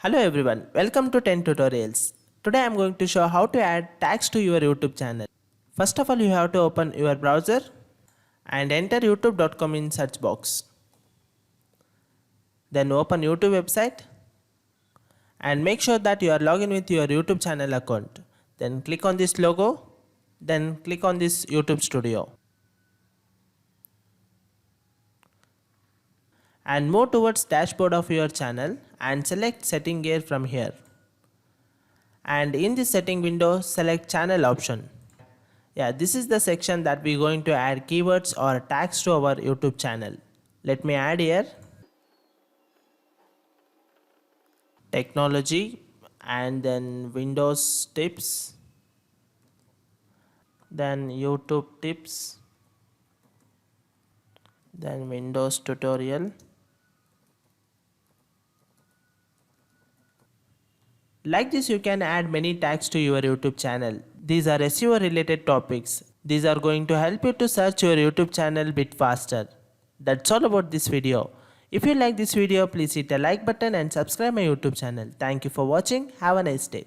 Hello everyone, welcome to 10 tutorials. Today I am going to show how to add tags to your YouTube channel. First of all, you have to open your browser and enter youtube.com in search box. Then open YouTube website and make sure that you are logged in with your YouTube channel account. Then click on this logo, then click on this YouTube studio. And move towards dashboard of your channel and select setting gear from here. And in this setting window, select channel option. This is the section that we're going to add keywords or tags to our YouTube channel. Let me add here technology and then Windows tips, then YouTube tips, then Windows tutorial. Like this, you can add many tags to your YouTube channel. These are SEO related topics. These are going to help you to search your YouTube channel a bit faster. That's all about this video. If you like this video, please hit a like button and subscribe my YouTube channel. Thank you for watching. Have a nice day.